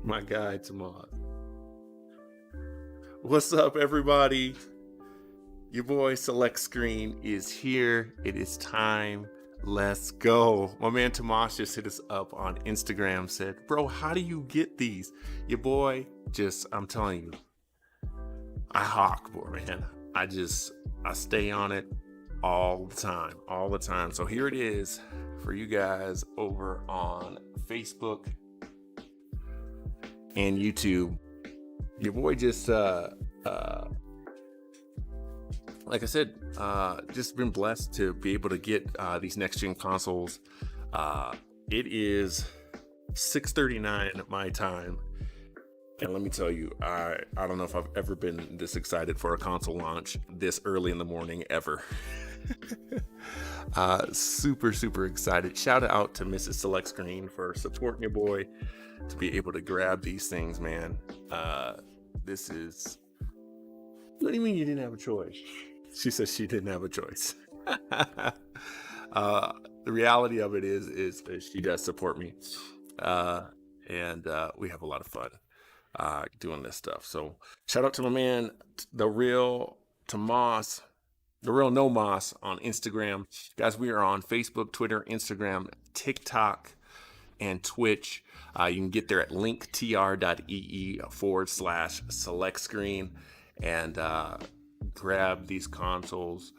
My guy Tamad. What's up, everybody? Your boy Select Screen is here. It is time. Let's go. My man Tomas just hit us up on Instagram, said, bro, how do you get these? Your boy I'm telling you, I hawk, boy, man. I stay on it all the time. So here it is for you guys over on Facebook and YouTube. Your boy just like I said, just been blessed to be able to get these next gen consoles. It is 6:39 my time, and let me tell you, I don't know if I've ever been this excited for a console launch this early in the morning ever. Super excited. Shout out to Mrs. Select Screen for supporting your boy to be able to grab these things, man. This is... What do you mean you didn't have a choice? She says she didn't have a choice. The reality of it is she does support me. And we have a lot of fun doing this stuff. So shout out to my man, the real Tomas, the real No Moss on Instagram. Guys, we are on Facebook, Twitter, Instagram, TikTok, and Twitch. You can get there at linktr.ee/select screen and grab these consoles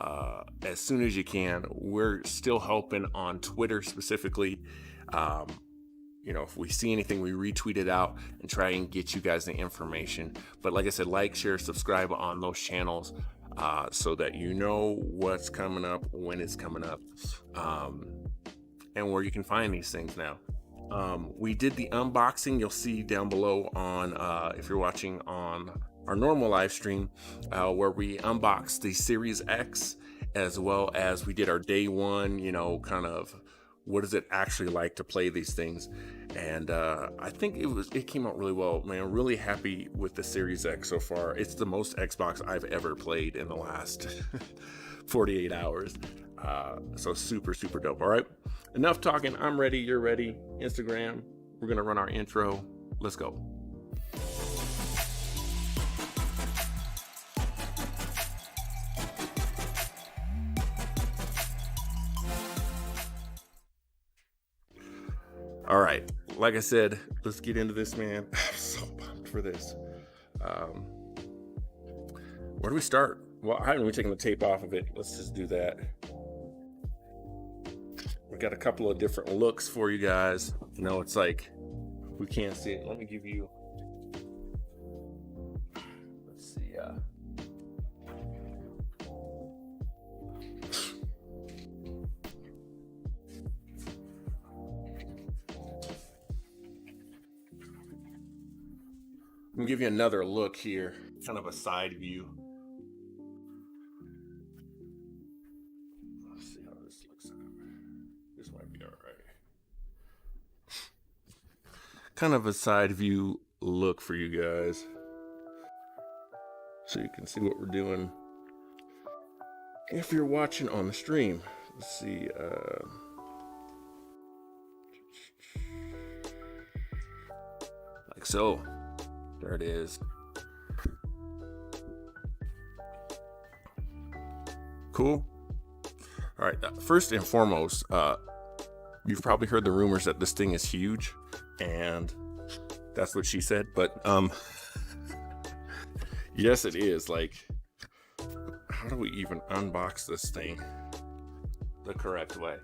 as soon as you can. We're still helping on Twitter specifically. If we see anything, we retweet it out and try and get you guys the information. But like I said, like, share, subscribe on those channels so that you know what's coming up, when it's coming up, and where you can find these things now. We did the unboxing. You'll see down below on if you're watching on our normal live stream, where we unboxed the Series X, as well as we did our day one, kind of what is it actually like to play these things. And I think it came out really well, man. Really happy with the Series X so far. It's the most Xbox I've ever played in the last 48 hours. So super dope. All right, enough talking. I'm ready. You're ready. Instagram. We're gonna run our intro. Let's go. All right, like I said, let's get into this, man. I'm so pumped for this. Where do we start? Well, I haven't even taken the tape off of it. Let's just do that. We got a couple of different looks for you guys. It's like we can't see it. Let me give you. Let's see. I'm gonna give you another look here, kind of a side view. Let's see how this looks. This might be all right. Kind of a side view look for you guys, so you can see what we're doing if you're watching on the stream. Let's see. Like so. There it is. Cool. All right. First and foremost, you've probably heard the rumors that this thing is huge, and that's what she said. But yes, it is. Like, how do we even unbox this thing the correct way?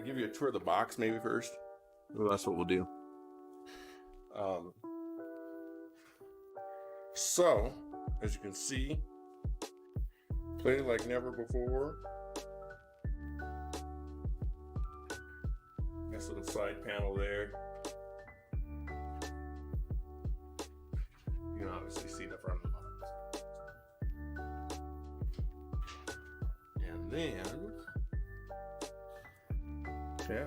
Give you a tour of the box maybe first. Well, that's what we'll do. So as you can see, play like never before. Nice little side panel there. You can obviously see the front of the box. And then, yeah,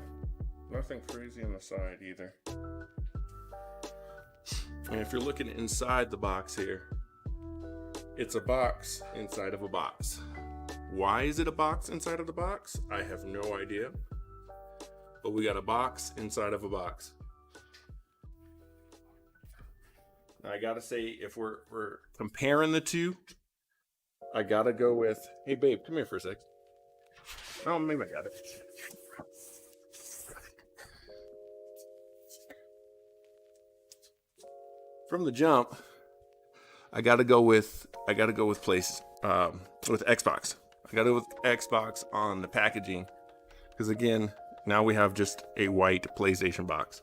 Nothing crazy on the side either. And if you're looking inside the box here, it's a box inside of a box. Why is it a box inside of the box? I have no idea. But we got a box inside of a box. Now I gotta say, if we're comparing the two, I gotta go with, hey babe, come here for a sec. Oh, maybe I got it. From the jump, I gotta go with Xbox. I gotta go with Xbox on the packaging, because again, now we have just a white PlayStation box.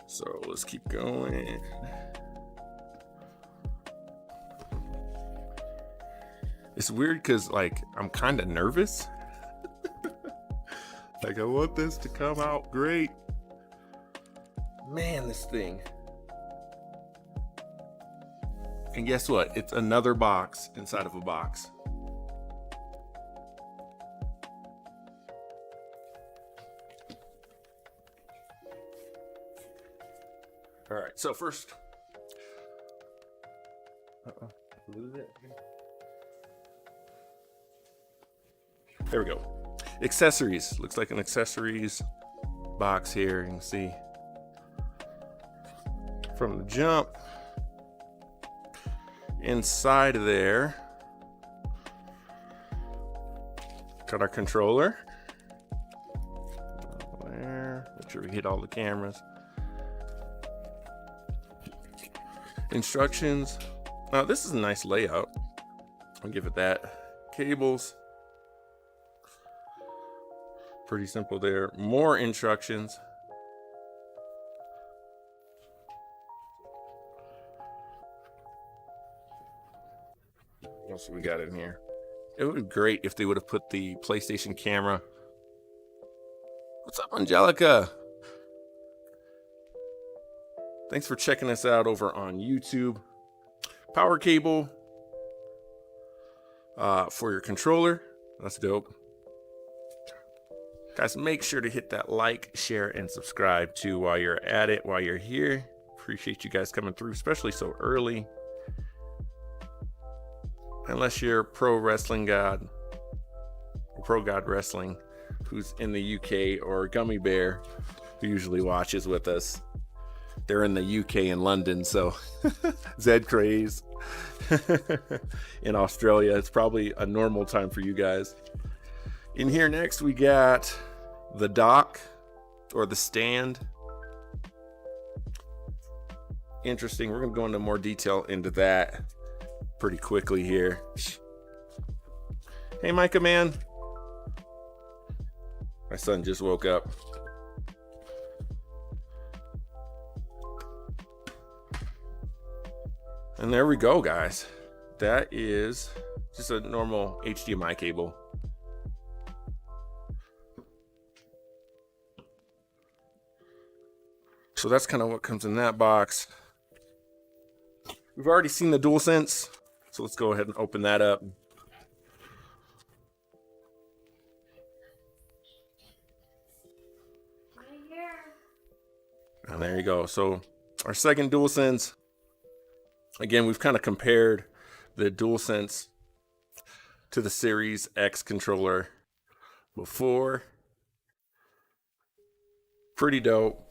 So let's keep going. It's weird because like I'm kind of nervous. Like I want this to come out great. Man, this thing. And guess what? It's another box inside of a box. All right, so first. There we go. Accessories. Looks like an accessories box here. You can see from the jump. Inside of there, got our controller. There. Make sure we hit all the cameras. Instructions. Now this is a nice layout. I'll give it that. Cables. Pretty simple there. More instructions. What else we got in here? It would be great if they would have put the PlayStation camera. What's up, Angelica? Thanks for checking us out over on YouTube. Power cable for your controller. That's dope. Guys, make sure to hit that like, share, and subscribe too while you're at it, while you're here. Appreciate you guys coming through, especially so early. Unless you're Pro Wrestling God, Pro God Wrestling, who's in the UK, or Gummy Bear, who usually watches with us. They're in the UK and London, so Zed Craze in Australia. It's probably a normal time for you guys. In here next, we got the dock or the stand. Interesting. We're going to go into more detail into that pretty quickly here. Hey, Micah, man. My son just woke up. And there we go, guys. That is just a normal HDMI cable. So that's kind of what comes in that box. We've already seen the DualSense, so let's go ahead and open that up. And there you go. So our second DualSense. Again, we've kind of compared the DualSense to the Series X controller before. Pretty dope.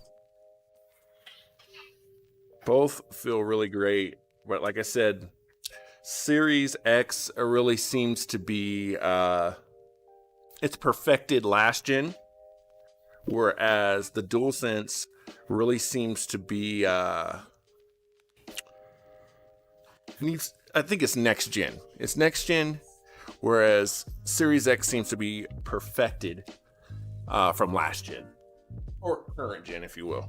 Both feel really great, but like I said, Series X really seems to be it's perfected last gen, whereas the DualSense really seems to be I think it's next gen. It's next gen, whereas Series X seems to be perfected from last gen, or current gen, if you will.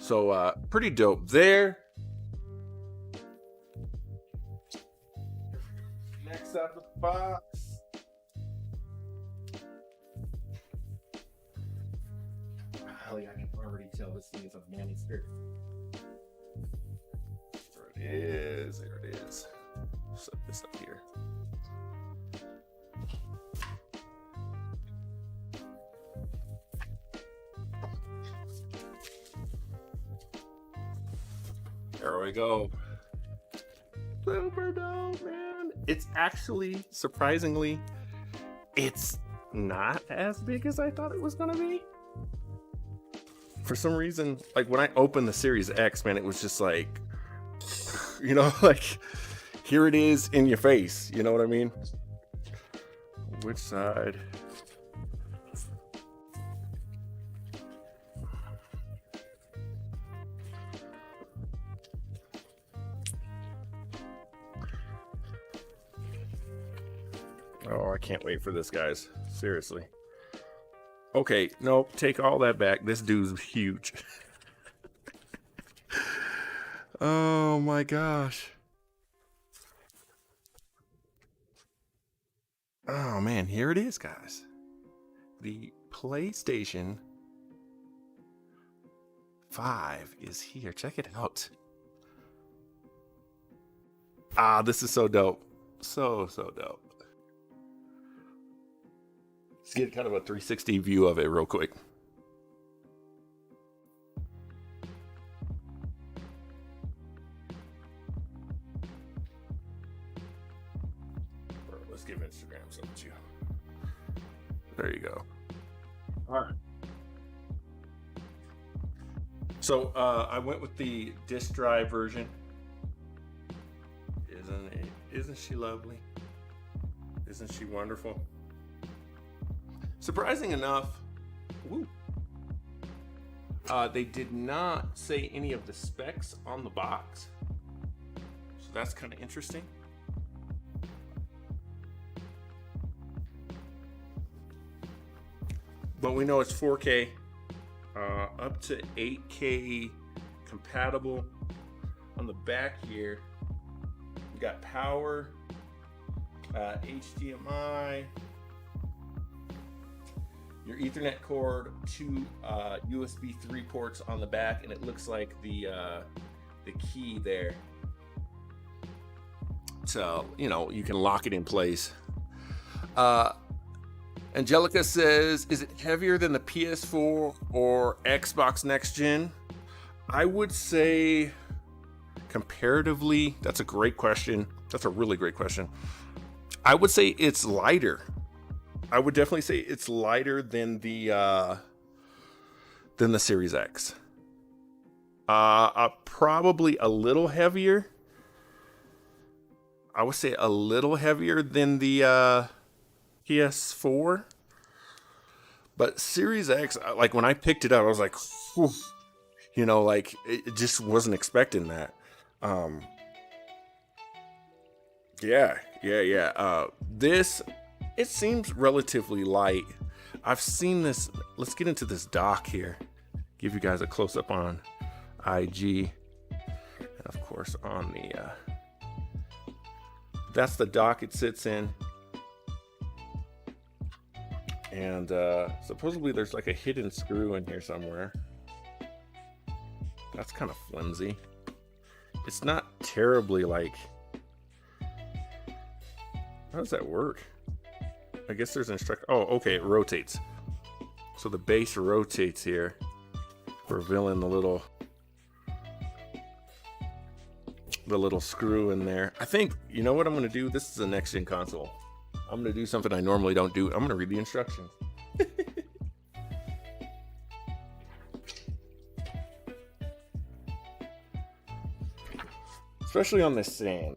So pretty dope there. Next out of the box. I can already tell this thing is a manly spirit. There it is. There it is. Set this up here. There we go. Super dope, man. It's actually, surprisingly, it's not as big as I thought it was gonna be. For some reason, like when I opened the Series X, man, it was just like, you know, like here it is in your face. You know what I mean? Which side? Oh, I can't wait for this, guys. Seriously. Okay, no, take all that back. This dude's huge. Oh my gosh. Oh man, here it is, guys. The PlayStation 5 is here. Check it out. Ah, this is so dope. So dope. Let's get kind of a 360 view of it real quick. Let's give Instagram some to you. There you go. All right. So I went with the disk drive version. Isn't she lovely? Isn't she wonderful? Surprising enough, woo, they did not say any of the specs on the box, so that's kind of interesting. But we know it's 4K, up to 8K compatible. On the back here, we got power, HDMI, your Ethernet cord, 2 USB 3 ports on the back, and it looks like the key there. So, you know, you can lock it in place. Angelica says, is it heavier than the PS4 or Xbox Next Gen? I would say comparatively, that's a great question. That's a really great question. I would say it's lighter. I would definitely say it's lighter than the Series X. Probably a little heavier. I would say a little heavier than the PS4. But Series X, like when I picked it up, I was like, whew, you know, like it just wasn't expecting that. Yeah. This, it seems relatively light. I've seen this. Let's get into this dock here. Give you guys a close up on IG, and of course on the. That's the dock it sits in, and supposedly there's like a hidden screw in here somewhere. That's kind of flimsy. It's not terribly like. How does that work? I guess there's an instruction. Oh, okay, it rotates. So the base rotates here, revealing the little screw in there. I think, you know what I'm gonna do? This is a next gen console. I'm gonna do something I normally don't do. I'm gonna read the instructions. Especially on this stand.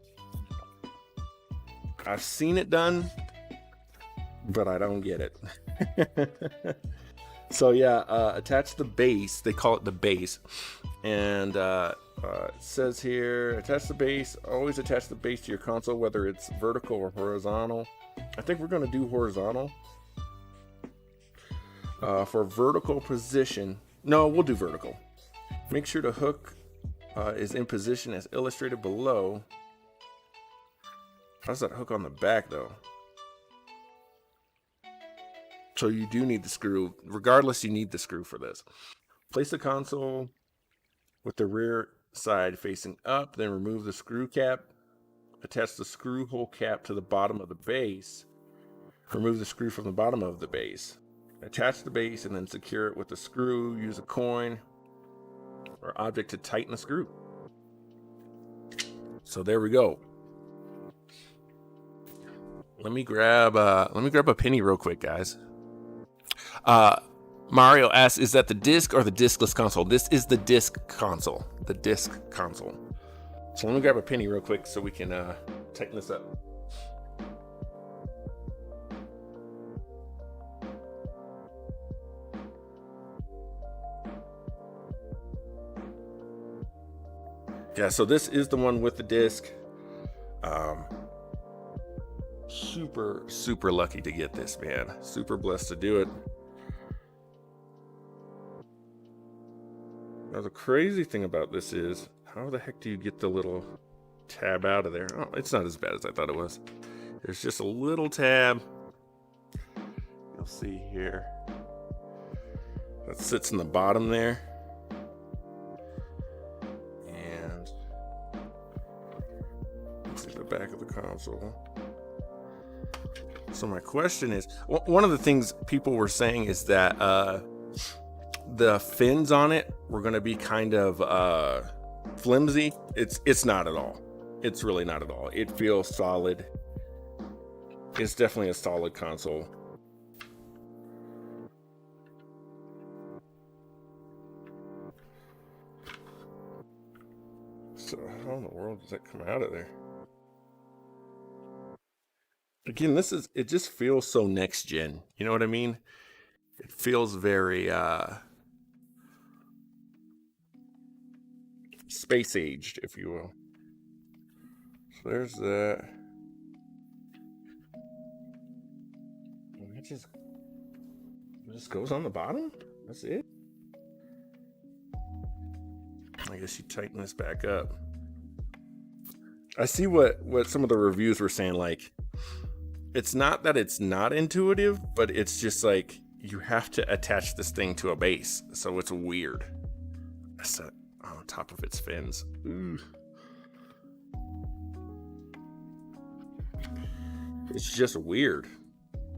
I've seen it done, but I don't get it. So yeah, attach the base. They call it the base, and it says here, attach the base. Always attach the base to your console, whether it's vertical or horizontal. I think we're going to do horizontal. For vertical position, no, we'll do vertical. Make sure the hook is in position as illustrated below. How's that hook on the back though? So you do need the screw. Regardless, you need the screw for this. Place the console with the rear side facing up, then remove the screw cap. Attach the screw hole cap to the bottom of the base. Remove the screw from the bottom of the base. Attach the base and then secure it with a screw. Use a coin or object to tighten the screw. So there we go. Let me grab a penny real quick, guys. Mario asks, is that the disc or the discless console? This is the disc console. The disc console. So let me grab a penny real quick so we can tighten this up. Yeah, so this is the one with the disc. Super lucky to get this, man. Super blessed to do it. Now the crazy thing about this is, how the heck do you get the little tab out of there? Oh, it's not as bad as I thought it was. There's just a little tab. You'll see here. That sits in the bottom there. And let's see the back of the console. So my question is, one of the things people were saying is that the fins on it were going to be kind of flimsy. It's not at all. It's really not at all. It feels solid. It's definitely a solid console. So how in the world does that come out of there? Again, it just feels so next gen. You know what I mean? It feels very space aged, if you will. So there's that. And it just goes on the bottom? That's it? I guess you tighten this back up. I see what some of the reviews were saying, like, it's not that it's not intuitive, but it's just like you have to attach this thing to a base, so it's weird. That's on top of its fins. Ooh. It's just weird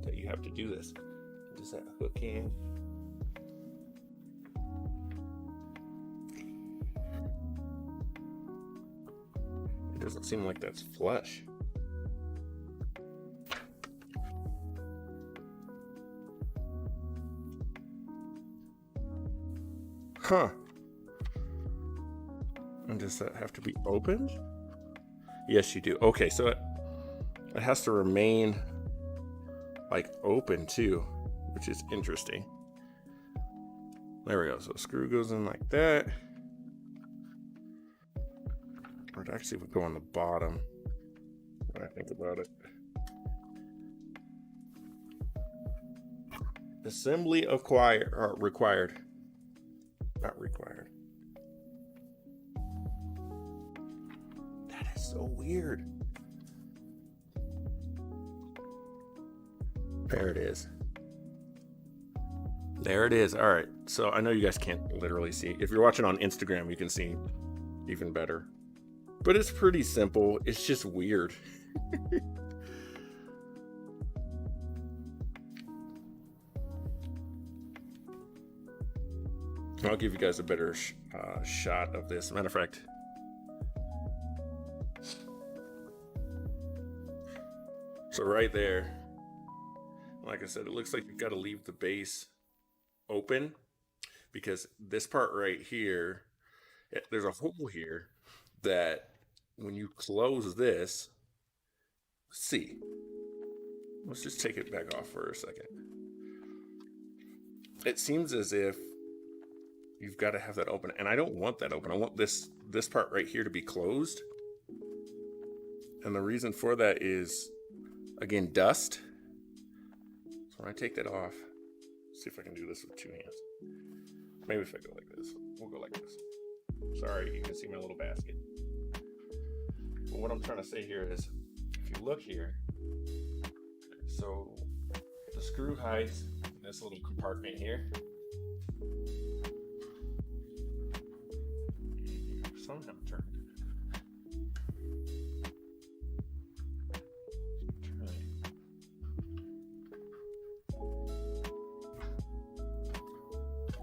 that you have to do this. Does that hook in? It doesn't seem like that's flush. Huh. And does that have to be opened? Yes, you do. Okay, so it has to remain like open too, which is interesting. There we go. So the screw goes in like that. Or it actually would go on the bottom when I think about it. Assembly required. Not required. That is so weird. There it is. There it is. All right. So I know you guys can't literally see. If you're watching on Instagram, you can see even better. But it's pretty simple. It's just weird. I'll give you guys a better shot of this. Matter of fact, so right there, like I said, it looks like you've got to leave the base open, because this part right here, there's a hole here that when you close this, let's just take it back off for a second. It seems as if you've got to have that open, and I don't want that open. I want this part right here to be closed. And the reason for that is, again, dust. So when I take that off, see if I can do this with two hands. Maybe if I go like this. We'll go like this. Sorry, you can see my little basket. But what I'm trying to say here is, if you look here, so the screw hides in this little compartment here. Somehow turned it.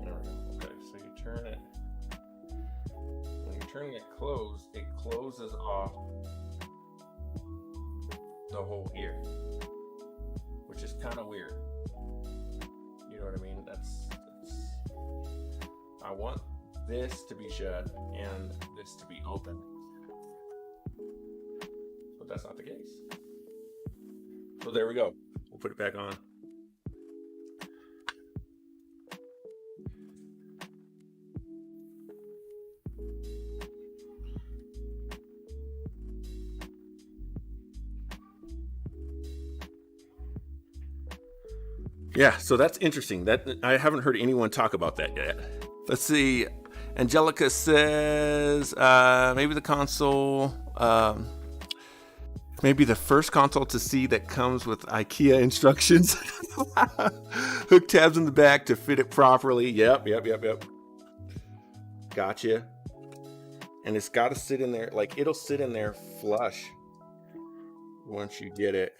There we go. Okay, so you turn it. When you turning it closed, it closes off the hole here, which is kind of weird. You know what I mean? That's I want this to be shut and this to be open, but that's not the case. So there we go. We'll put it back on. Yeah, so that's interesting. That I haven't heard anyone talk about that yet. Let's see. Angelica says maybe the console, maybe the first console to see that comes with IKEA instructions. Hook tabs in the back to fit it properly. Yep. Gotcha. And it's got to sit in there, like it'll sit in there flush once you get it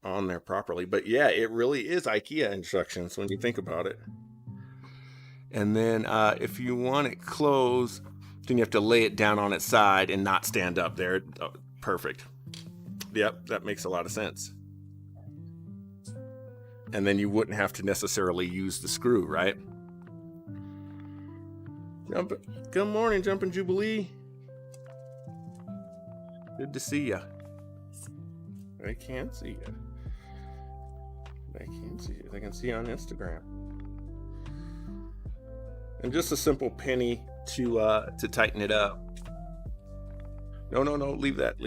on there properly. But yeah, it really is IKEA instructions when you think about it. And then if you want it closed, then you have to lay it down on its side and not stand up there. Oh, perfect. Yep, that makes a lot of sense. And then you wouldn't have to necessarily use the screw, right? Good morning, Jumpin' Jubilee. Good to see ya. I can't see you. I can't see you. I can see you on Instagram. And just a simple penny to tighten it up. No, leave that.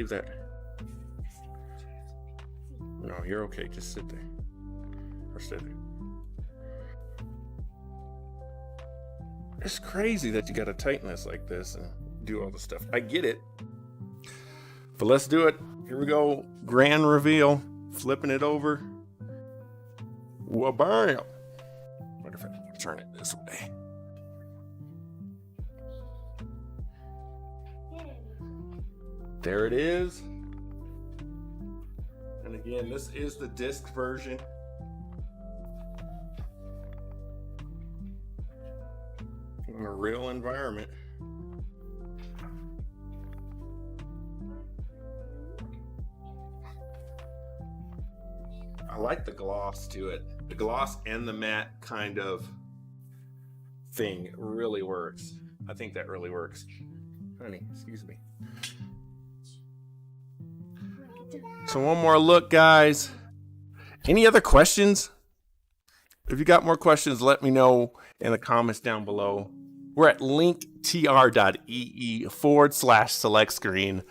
No, you're okay. Just sit there. Or sit there. It's crazy that you gotta tighten this like this and do all the stuff. I get it. But let's do it. Here we go. Grand reveal. Flipping it over. Wha-bam! Wonder if I can turn it this way. There it is. And again, this is the disc version. In a real environment. I like the gloss to it. The gloss and the matte kind of thing really works. I think that really works. Honey, excuse me. So one more look, guys. Any other questions? If you got more questions, let me know in the comments down below. We're at linktr.ee/select screen.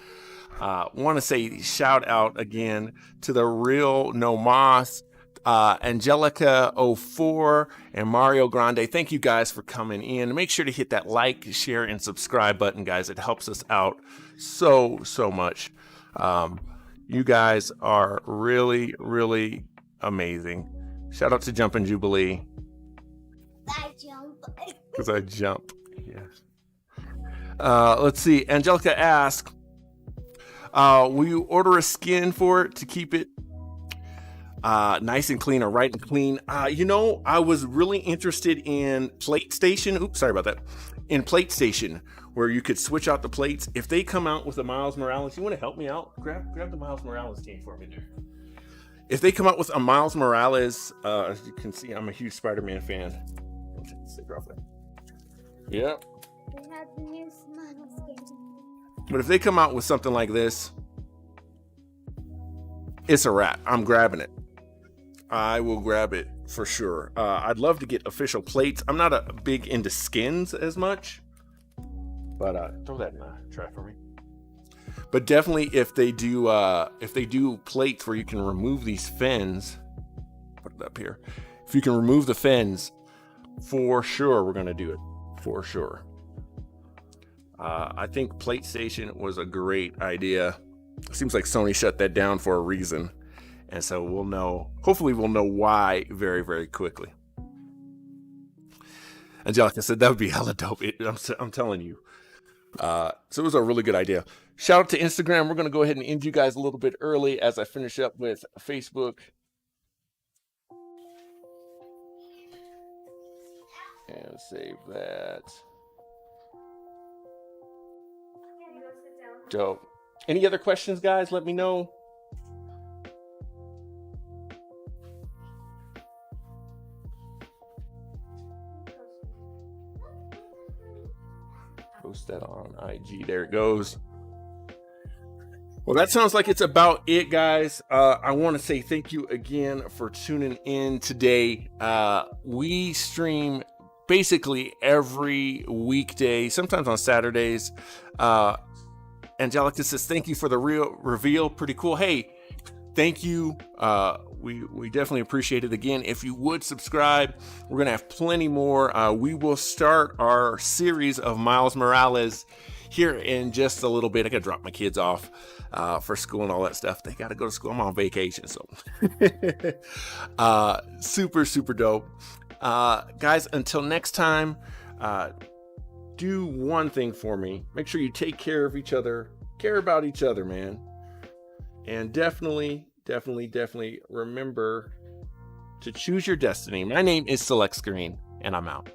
Want to say shout out again to the Real No Moss, Angelica04, and Mario Grande. Thank you guys for coming in. Make sure to hit that like, share, and subscribe button, guys. It helps us out so much. You guys are really, really amazing. Shout out to Jumpin' Jubilee. I jump. Because I jump. Yes. Let's see. Angelica asked, will you order a skin for it to keep it nice and clean or right and clean? I was really interested in PlateStation. Oops, sorry about that. In PlateStation, where you could switch out the plates. If they come out with a Miles Morales, you want to help me out? Grab the Miles Morales game for me there. If they come out with a Miles Morales, as you can see, I'm a huge Spider-Man fan. Yep. We have the new smile skin. But if they come out with something like this, it's a wrap. I'm grabbing it. I will grab it for sure. I'd love to get official plates. I'm not a big into skins as much, but throw that in the trash for me. But definitely, if they do plates where you can remove these fins, put it up here. If you can remove the fins, for sure we're gonna do it. For sure. I think PlateStation was a great idea. It seems like Sony shut that down for a reason. And so hopefully we'll know why very, very quickly. Angelica said that would be hella dope. I'm telling you. So it was a really good idea. Shout out to Instagram. We're going to go ahead and end you guys a little bit early as I finish up with Facebook. And save that. Dope. Any other questions, guys? Let me know. Post that on IG. There it goes. Well, that sounds like it's about it, guys. I want to say thank you again for tuning in today. We stream basically every weekday, sometimes on Saturdays. Angelica says, thank you for the real reveal. Pretty cool. Hey, thank you. We definitely appreciate it. Again, if you would subscribe, we're going to have plenty more. We will start our series of Miles Morales here in just a little bit. I got to drop my kids off for school and all that stuff. They got to go to school. I'm on vacation. So super dope. Guys, until next time, do one thing for me. Make sure you take care of each other, care about each other, man. And definitely remember to choose your destiny. My name is Select Screen, and I'm out.